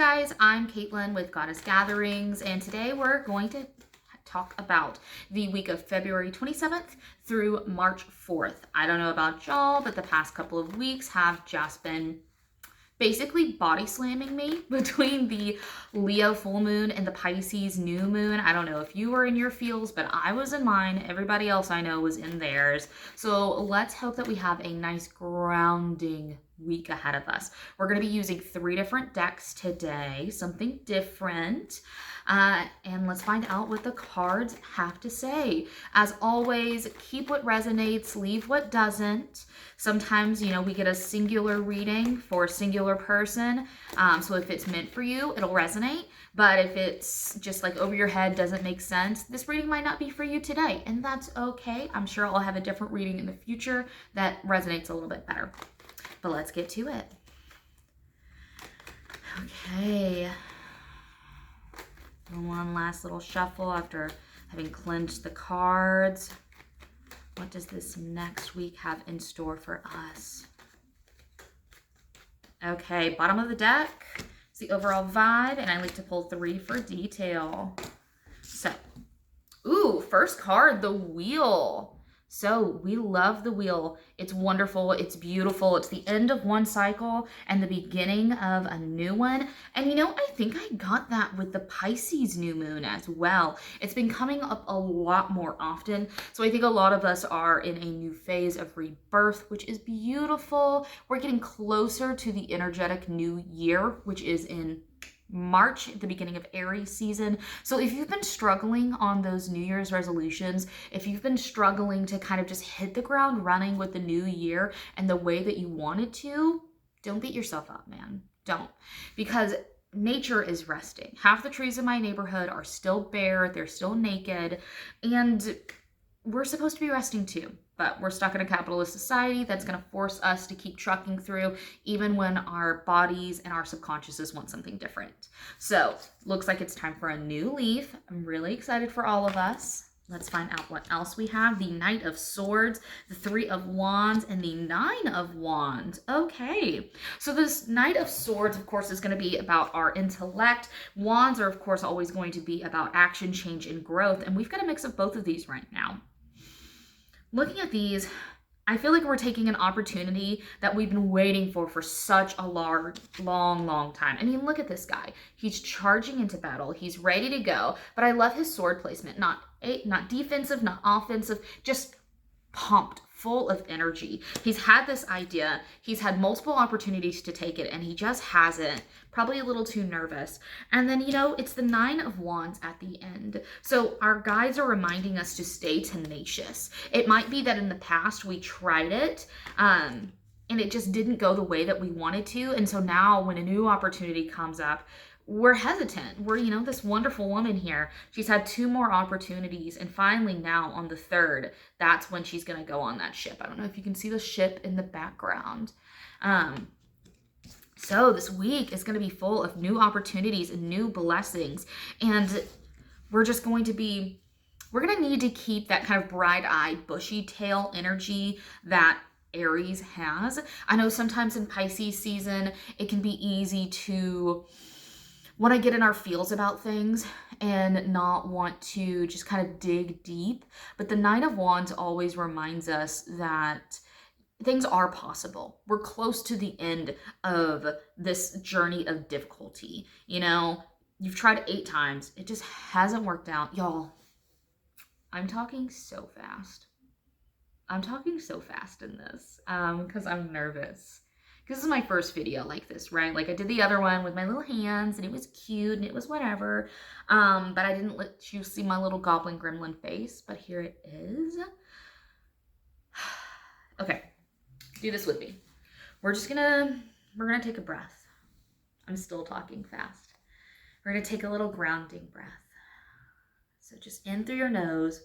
guys, I'm Caitlin with Goddess Gatherings, and today we're going to talk about the week of February 27th through March 4th. I don't know about y'all, but the past couple of weeks have just been basically body slamming me between the Leo full moon and the Pisces new moon. I don't know if you were in your feels, but I was in mine. Everybody else I know was in theirs. So let's hope that we have a nice grounding week ahead of us. We're going to be using 3 different decks today, something different. And let's find out what the cards have to say. As always, keep what resonates, leave what doesn't. Sometimes, we get a singular reading for a singular person. So if it's meant for you, it'll resonate. But if it's just like over your head, doesn't make sense, this reading might not be for you today. And that's okay. I'm sure I'll have a different reading in the future that resonates a little bit better. But let's get to it. Okay. One last little shuffle after having cleansed the cards. What does this next week have in store for us? Okay, bottom of the deck is the overall vibe, and I like to pull 3 for detail. So, first card, the Wheel. So we love the Wheel. It's wonderful. It's beautiful. It's the end of one cycle and the beginning of a new one. And I think I got that with the Pisces new moon as well. It's been coming up a lot more often. So I think a lot of us are in a new phase of rebirth, which is beautiful. We're getting closer to the energetic new year, which is in March, at the beginning of Aries season. So if you've been struggling on those New Year's resolutions, if you've been struggling to kind of just hit the ground running with the new year and the way that you wanted to, don't beat yourself up, man. Don't. Because nature is resting. Half the trees in my neighborhood are still bare, they're still naked, and we're supposed to be resting too. But we're stuck in a capitalist society that's going to force us to keep trucking through even when our bodies and our subconsciouses want something different. So, looks like it's time for a new leaf. I'm really excited for all of us. Let's find out what else we have. The Knight of Swords, the 3 of Wands, and the 9 of Wands. Okay, so this Knight of Swords, of course, is going to be about our intellect. Wands are, of course, always going to be about action, change, and growth. And we've got a mix of both of these right now. Looking at these, I feel like we're taking an opportunity that we've been waiting for such a long time. I mean, look at this guy. He's charging into battle. He's ready to go. But I love his sword placement. Not defensive, not offensive, just pumped, full of energy. He's had this idea. He's had multiple opportunities to take it, and he just hasn't. Probably a little too nervous. And then, it's the 9 of Wands at the end. So our guides are reminding us to stay tenacious. It might be that in the past we tried it, and it just didn't go the way that we wanted to. And so now when a new opportunity comes up, we're hesitant. We're, this wonderful woman here. She's had 2 more opportunities. And finally now on the 3rd, that's when she's going to go on that ship. I don't know if you can see the ship in the background. So this week is going to be full of new opportunities and new blessings. And we're going to need to keep that kind of bright-eyed, bushy tail energy that Aries has. I know sometimes in Pisces season, it can be easy to want to get in our feels about things and not want to just kind of dig deep. But the 9 of Wands always reminds us that things are possible. We're close to the end of this journey of difficulty. You've tried 8 times. It just hasn't worked out. Y'all, I'm talking so fast. I'm talking so fast in this because I'm nervous. This is my first video like this, right? Like I did the other one with my little hands and it was cute and it was whatever. But I didn't let you see my little goblin gremlin face, but here it is. Okay, do this with me. We're gonna take a breath. I'm still talking fast. We're gonna take a little grounding breath. So just in through your nose.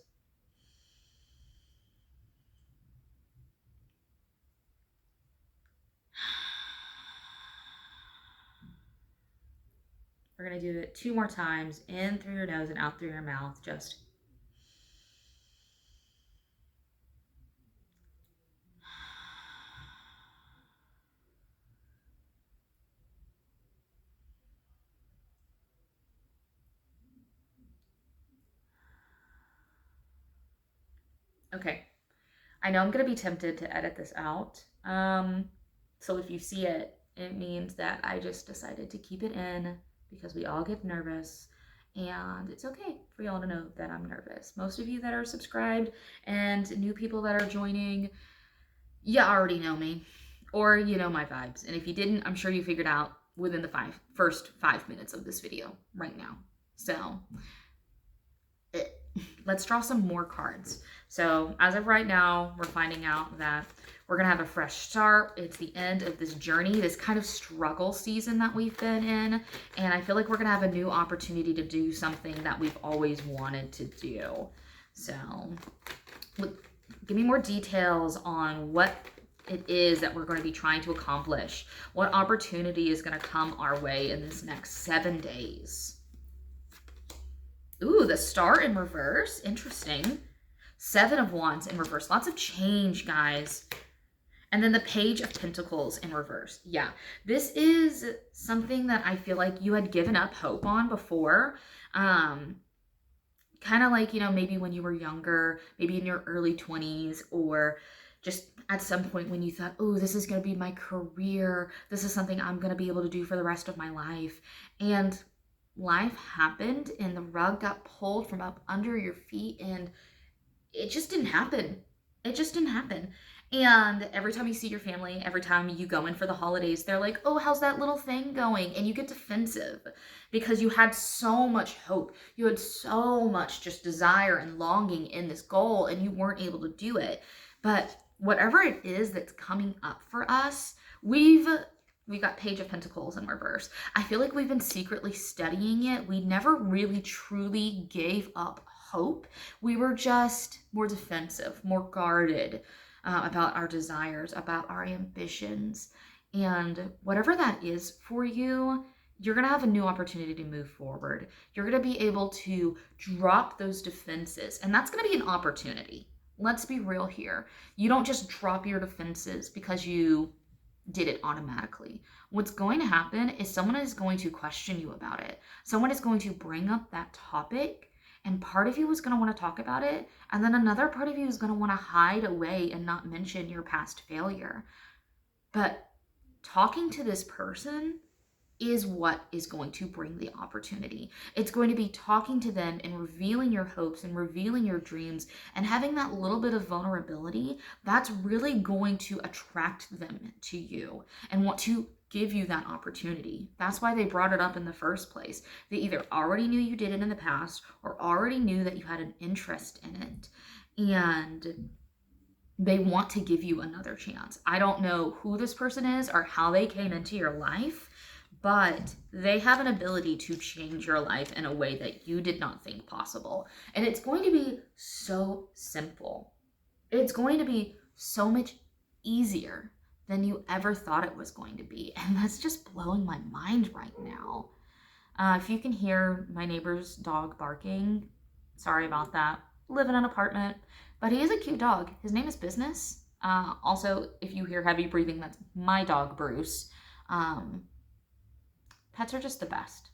We're going to do it 2 more times, in through your nose and out through your mouth. Just Okay. I know I'm going to be tempted to edit this out. So if you see it, it means that I just decided to keep it in because we all get nervous. And it's okay for y'all to know that I'm nervous. Most of you that are subscribed and new people that are joining, you already know me. Or you know my vibes. And if you didn't, I'm sure you figured out within the first 5 minutes of this video right now. So let's draw some more cards. So as of right now, we're finding out that we're going to have a fresh start. It's the end of this journey, this kind of struggle season that we've been in. And I feel like we're going to have a new opportunity to do something that we've always wanted to do. So give me more details on what it is that we're going to be trying to accomplish. What opportunity is going to come our way in this next 7 days? Ooh, the Star in reverse. Interesting. 7 of Wands in reverse. Lots of change, guys. And then the Page of Pentacles in reverse. Yeah, this is something that I feel like you had given up hope on before. Kind of like, you know, maybe when you were younger, maybe in your early 20s, or just at some point when you thought, oh, this is going to be my career. This is something I'm going to be able to do for the rest of my life. And life happened and the rug got pulled from up under your feet and it just didn't happen. It just didn't happen. And every time you see your family, every time you go in for the holidays, they're like, oh, how's that little thing going? And you get defensive because you had so much hope. You had so much just desire and longing in this goal and you weren't able to do it. But whatever it is that's coming up for us, we got Page of Pentacles in reverse. I feel like we've been secretly studying it. We never really truly gave up hope. We were just more defensive, more guarded about our desires, about our ambitions. And whatever that is for you, you're going to have a new opportunity to move forward. You're going to be able to drop those defenses. And that's going to be an opportunity. Let's be real here. You don't just drop your defenses because you did it automatically. What's going to happen is someone is going to question you about it. Someone is going to bring up that topic, and part of you is going to want to talk about it, and then another part of you is going to want to hide away and not mention your past failure. But talking to this person is what is going to bring the opportunity. It's going to be talking to them and revealing your hopes and revealing your dreams and having that little bit of vulnerability that's really going to attract them to you and want to give you that opportunity. That's why they brought it up in the first place. They either already knew you did it in the past or already knew that you had an interest in it. And they want to give you another chance. I don't know who this person is or how they came into your life, but they have an ability to change your life in a way that you did not think possible. And it's going to be so simple. It's going to be so much easier than you ever thought it was going to be. And that's just blowing my mind right now. If you can hear my neighbor's dog barking, sorry about that. Live in an apartment, but he is a cute dog. His name is Business. Also, if you hear heavy breathing, that's my dog, Bruce. Pets are just the best.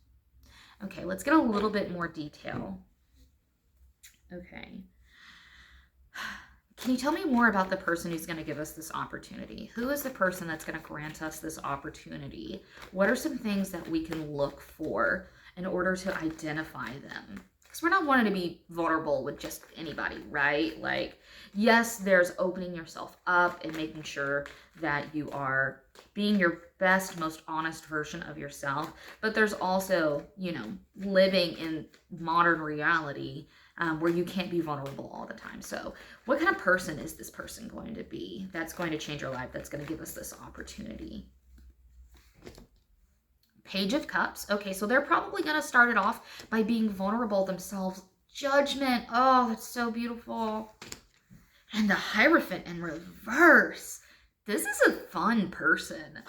Okay, let's get a little bit more detail. Okay. Can you tell me more about the person who's going to give us this opportunity? Who is the person that's going to grant us this opportunity? What are some things that we can look for in order to identify them? Because we're not wanting to be vulnerable with just anybody, right? Like, yes, there's opening yourself up and making sure that you are being your best, most honest version of yourself. But there's also, you know, living in modern reality where you can't be vulnerable all the time. So what kind of person is this person going to be that's going to change your life, that's going to give us this opportunity? Page of Cups. Okay, so they're probably going to start it off by being vulnerable themselves. Judgment. Oh, that's so beautiful. And the Hierophant in reverse. This is a fun person.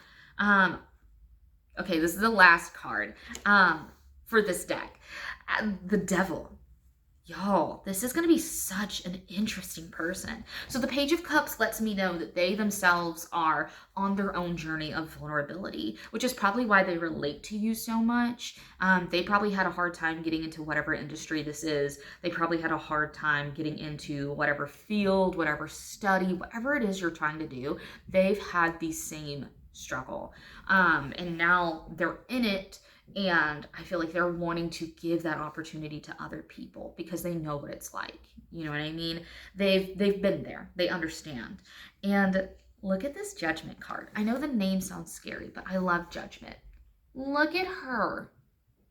Okay, this is the last card for this deck. The Devil. Y'all, this is going to be such an interesting person. So the Page of Cups lets me know that they themselves are on their own journey of vulnerability, which is probably why they relate to you so much. They probably had a hard time getting into whatever industry this is. They probably had a hard time getting into whatever field, whatever study, whatever it is you're trying to do. They've had the same struggle. And now they're in it. And I feel like they're wanting to give that opportunity to other people because they know what it's like. You know what I mean? They've been there. They understand. And look at this Judgment card. I know the name sounds scary, but I love Judgment. Look at her.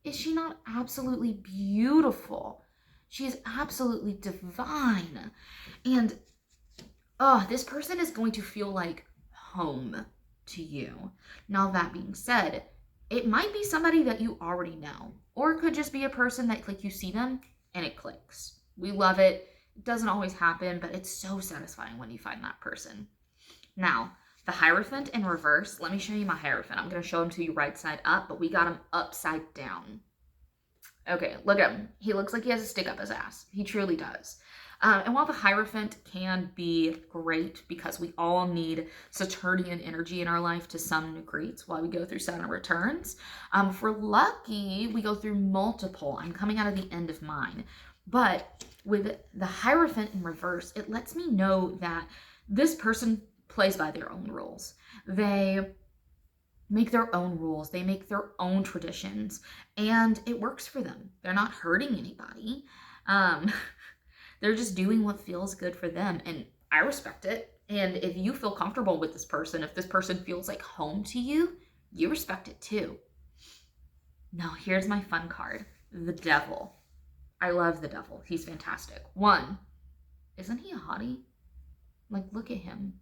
Is she not absolutely beautiful? She is absolutely divine. And this person is going to feel like home to you. Now, that being said, it might be somebody that you already know, or it could just be a person that like you see them and it clicks. We love it. It doesn't always happen, but it's so satisfying when you find that person. Now, the Hierophant in reverse. Let me show you my Hierophant. I'm going to show him to you right side up, but we got him upside down. Okay, look at him. He looks like he has a stick up his ass. He truly does. And while the Hierophant can be great because we all need Saturnian energy in our life to some degree, it's why we go through Saturn returns. If we're lucky, we go through multiple. I'm coming out of the end of mine. But with the Hierophant in reverse, it lets me know that this person plays by their own rules. They make their own rules. They make their own traditions. And it works for them. They're not hurting anybody. They're just doing what feels good for them. And I respect it. And if you feel comfortable with this person, if this person feels like home to you, you respect it too. Now, here's my fun card. The Devil. I love the Devil. He's fantastic. One, isn't he a hottie? Like, look at him.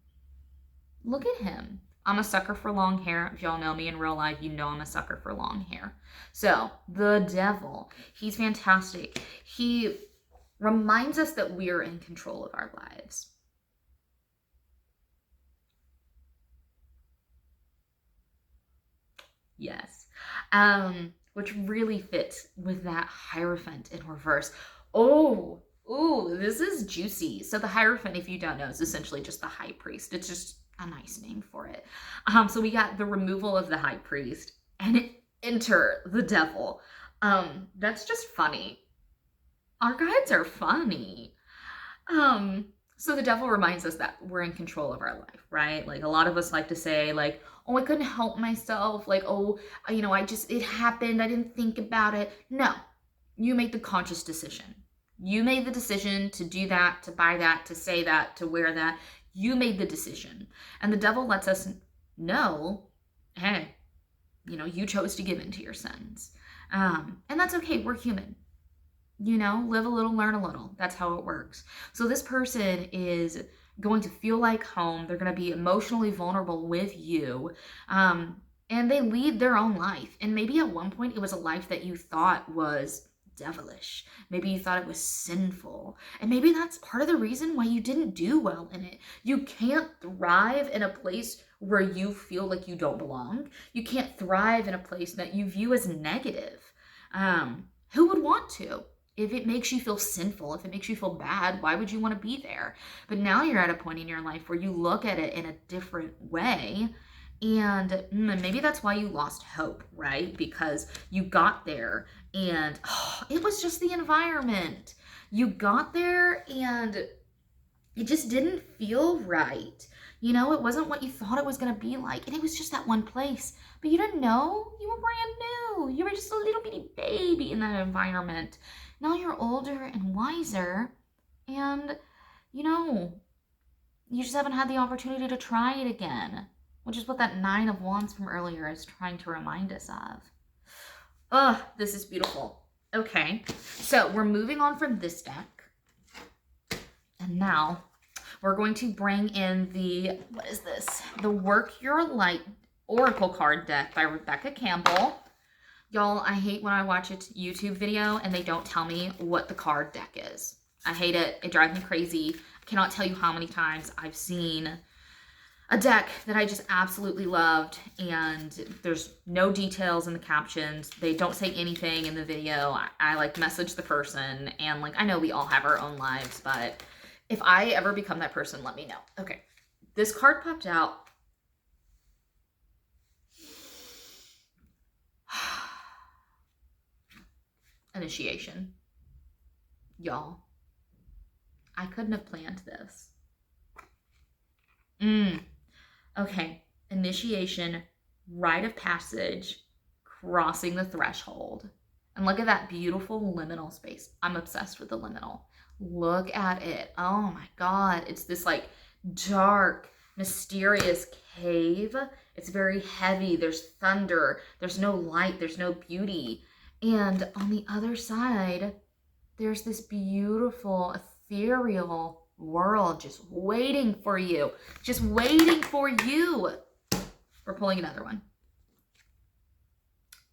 Look at him. I'm a sucker for long hair. If y'all know me in real life, you know I'm a sucker for long hair. So, the Devil. He's fantastic. He reminds us that we're in control of our lives. Yes. Which really fits with that Hierophant in reverse. Oh, this is juicy. So the Hierophant, if you don't know, is essentially just the High Priest. It's just a nice name for it. So we got the removal of the High Priest and enter the Devil. That's just funny. Our guides are funny. So the Devil reminds us that we're in control of our life, right? Like, a lot of us like to say, like, oh, I couldn't help myself. Like, oh, you know, it happened. I didn't think about it. No, you made the conscious decision. You made the decision to do that, to buy that, to say that, to wear that. You made the decision. And the Devil lets us know, hey, you know, you chose to give in to your sins. And that's okay. We're human. You know, live a little, learn a little. That's how it works. So this person is going to feel like home. They're going to be emotionally vulnerable with you. And they lead their own life. And maybe at one point it was a life that you thought was devilish. Maybe you thought it was sinful. And maybe that's part of the reason why you didn't do well in it. You can't thrive in a place where you feel like you don't belong. You can't thrive in a place that you view as negative. Who would want to? If it makes you feel sinful, if it makes you feel bad, why would you want to be there? But now you're at a point in your life where you look at it in a different way. And maybe that's why you lost hope, right? Because you got there and it was just the environment. You got there and it just didn't feel right. You know, it wasn't what you thought it was going to be like. And it was just that one place. But you didn't know. You were brand new. You were just a little bitty baby in that environment. Now you're older and wiser. And, you know, you just haven't had the opportunity to try it again. Which is what that 9 of Wands from earlier is trying to remind us of. This is beautiful. Okay, so we're moving on from this deck. And now we're going to bring in the, what is this? The Work Your Light Oracle card deck by Rebecca Campbell. Y'all, I hate when I watch a YouTube video and they don't tell me what the card deck is. I hate it. It drives me crazy. I cannot tell you how many times I've seen a deck that I just absolutely loved, and there's no details in the captions. They don't say anything in the video. I like message the person, and like I know we all have our own lives, but if I ever become that person, let me know. Okay, this card popped out. Initiation. Y'all, I couldn't have planned this. Okay, initiation, rite of passage, crossing the threshold. And look at that beautiful liminal space. I'm obsessed with the liminal. Look at it. Oh my God. It's this like dark, mysterious cave. It's very heavy. There's thunder. There's no light. There's no beauty. And on the other side, there's this beautiful, ethereal world just waiting for you. Just waiting for you. We're pulling another one.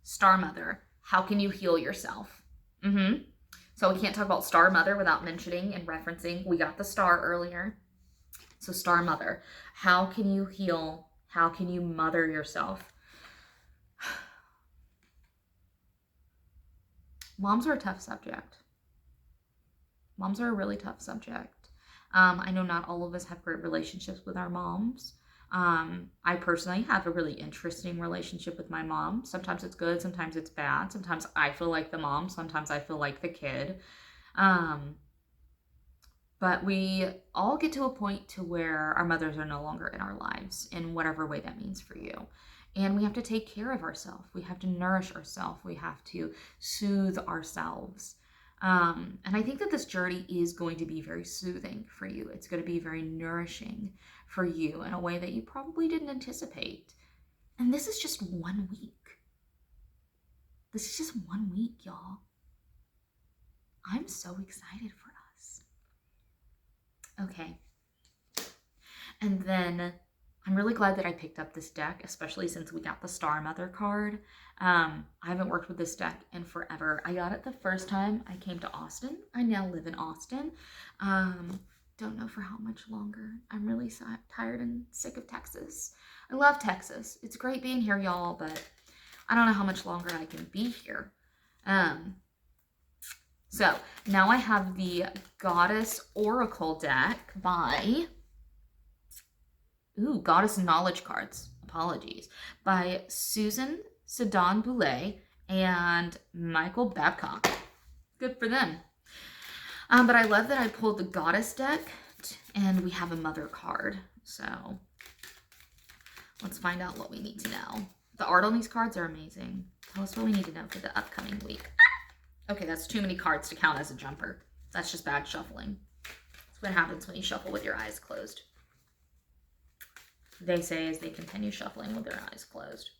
Star Mother. How can you heal yourself? So we can't talk about Star Mother without mentioning and referencing. We got the star earlier. So Star Mother. How can you heal? How can you mother yourself? Moms are a tough subject. Moms are a really tough subject. I know not all of us have great relationships with our moms. I personally have a really interesting relationship with my mom. Sometimes it's good, sometimes it's bad. Sometimes I feel like the mom, sometimes I feel like the kid. But we all get to a point to where our mothers are no longer in our lives in whatever way that means for you. And we have to take care of ourselves. We have to nourish ourselves. We have to soothe ourselves. And I think that this journey is going to be very soothing for you. It's going to be very nourishing for you in a way that you probably didn't anticipate. And this is just 1 week. This is just 1 week, y'all. I'm so excited for us. Okay. And then I'm really glad that I picked up this deck, especially since we got the Star Mother card. I haven't worked with this deck in forever. I got it the first time I came to Austin. I now live in Austin. Don't know for how much longer. I'm really tired and sick of Texas. I love Texas. It's great being here, y'all, but I don't know how much longer I can be here. So now I have the Goddess Oracle deck by... Goddess Knowledge Cards. Apologies. By Susan Sedan Boulet and Michael Babcock. Good for them. But I love that I pulled the Goddess deck and we have a Mother card. So let's find out what we need to know. The art on these cards are amazing. Tell us what we need to know for the upcoming week. Okay, that's too many cards to count as a jumper. That's just bad shuffling. That's what happens when you shuffle with your eyes closed. They say as they continue shuffling with their eyes closed.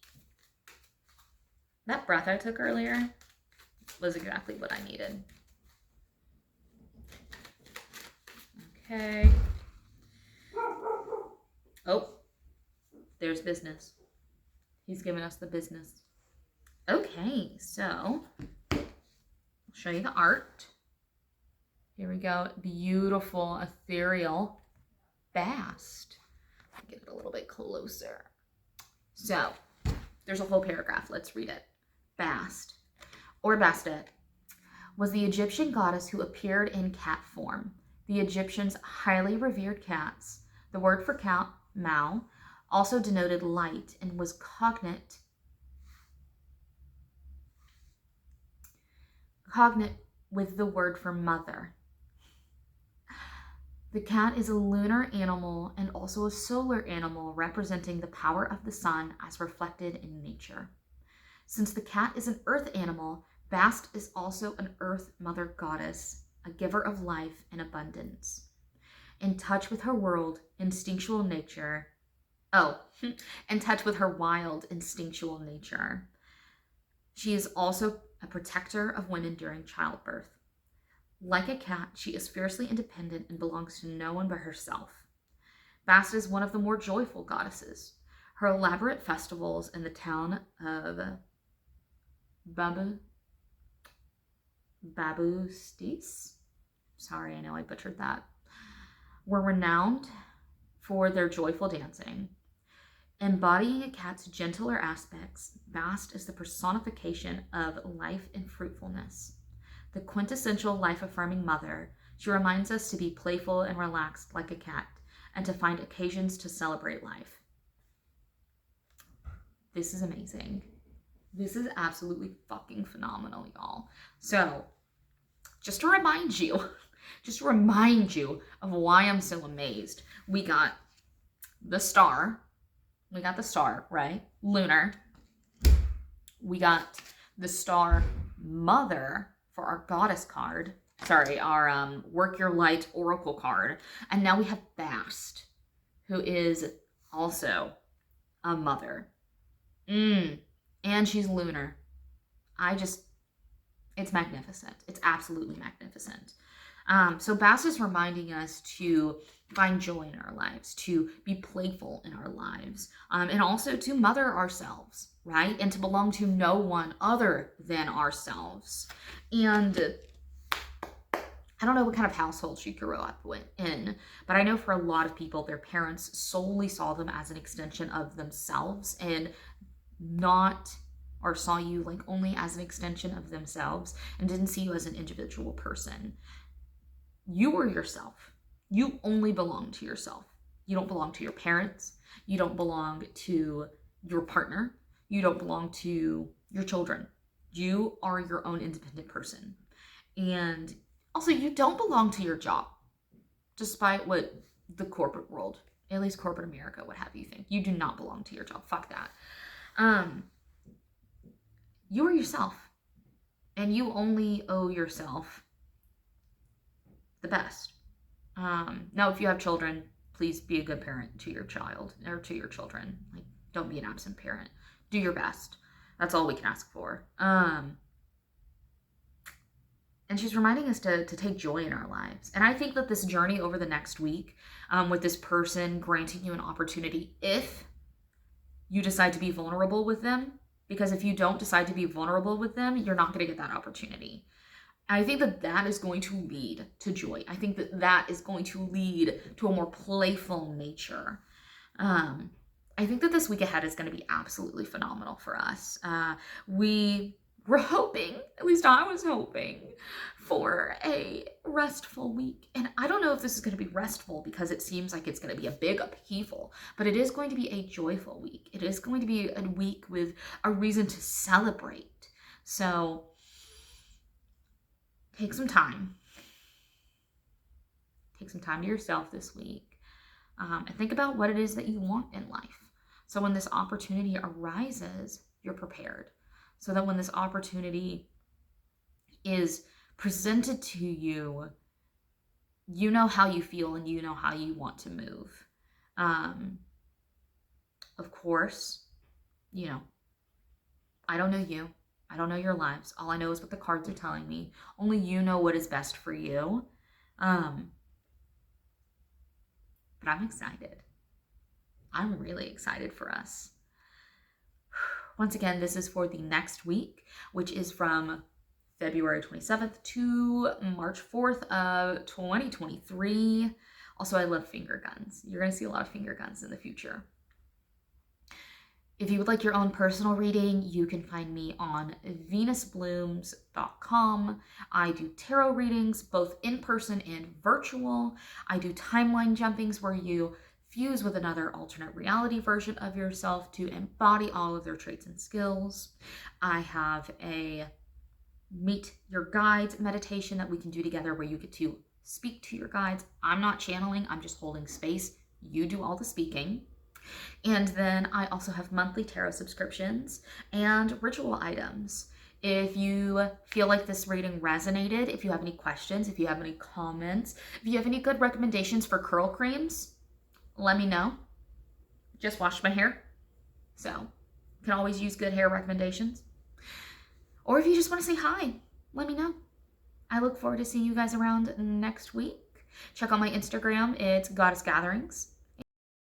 That breath I took earlier was exactly what I needed. Okay. Oh, there's business. He's giving us the business. Okay, so I'll show you the art. Here we go. Beautiful, ethereal bast. Get it a little bit closer. So, there's a whole paragraph. Let's read it. Bast, or Bastet, was the Egyptian goddess who appeared in cat form. The Egyptians highly revered cats. The word for cat, Mao, also denoted light and was cognate with the word for mother. The cat is a lunar animal and also a solar animal representing the power of the sun as reflected in nature. Since the cat is an earth animal, Bast is also an earth mother goddess, a giver of life and abundance. In touch with her wild, instinctual nature. She is also a protector of women during childbirth. Like a cat, she is fiercely independent and belongs to no one but herself. Bast is one of the more joyful goddesses. Her elaborate festivals in the town of Babustis, sorry, I know I butchered that, were renowned for their joyful dancing. Embodying a cat's gentler aspects, Bast is the personification of life and fruitfulness. The quintessential life-affirming mother, she reminds us to be playful and relaxed like a cat, and to find occasions to celebrate life. This is amazing. This is absolutely fucking phenomenal, y'all. So, just to remind you of why I'm so amazed, we got the star. We got the star, right? Lunar. We got the star mother for our goddess card. Sorry, our work your light oracle card. And now we have Bast, who is also a mother. And she's lunar. It's magnificent. It's absolutely magnificent. So Bast is reminding us to find joy in our lives, to be playful in our lives, and also to mother ourselves, right? And to belong to no one other than ourselves. And I don't know what kind of household she grew up in, but I know for a lot of people, their parents solely saw them as an extension of themselves and saw you like only as an extension of themselves and didn't see you as an individual person. You were yourself. You only belong to yourself. You don't belong to your parents. You don't belong to your partner. You don't belong to your children. You are your own independent person. And also, you don't belong to your job, despite what the corporate world, at least corporate America, would have you think. You do not belong to your job. Fuck that. You are yourself. And you only owe yourself the best. Now, if you have children, please be a good parent to your child or to your children. Like, don't be an absent parent. Do your best. That's all we can ask for. And she's reminding us to take joy in our lives. And I think that this journey over the next week, with this person granting you an opportunity, if you decide to be vulnerable with them, because if you don't decide to be vulnerable with them, you're not going to get that opportunity. I think that that is going to lead to joy. I think that that is going to lead to a more playful nature. I think that this week ahead is going to be absolutely phenomenal for us. We were hoping, at least I was hoping, for a restful week. And I don't know if this is going to be restful because it seems like it's going to be a big upheaval, but it is going to be a joyful week. It is going to be a week with a reason to celebrate. So take some time. Take some time to yourself this week. And think about what it is that you want in life. So when this opportunity arises, you're prepared. So that when this opportunity is presented to you, you know how you feel and you know how you want to move. Of course, I don't know you. I don't know your lives. All I know is what the cards are telling me. Only you know what is best for you. But I'm excited. I'm really excited for us. Once again, this is for the next week, which is from February 27th to March 4th of 2023. Also, I love finger guns. You're going to see a lot of finger guns in the future. If you would like your own personal reading, you can find me on venusblooms.com. I do tarot readings, both in person and virtual. I do timeline jumpings where you fuse with another alternate reality version of yourself to embody all of their traits and skills. I have a meet your guides meditation that we can do together where you get to speak to your guides. I'm not channeling, I'm just holding space. You do all the speaking. And then I also have monthly tarot subscriptions and ritual items. If you feel like this reading resonated, if you have any questions, if you have any comments, if you have any good recommendations for curl creams, let me know. Just washed my hair, so you can always use good hair recommendations. Or if you just want to say hi, let me know. I look forward to seeing you guys around next week. Check out my Instagram. It's Goddess Gatherings.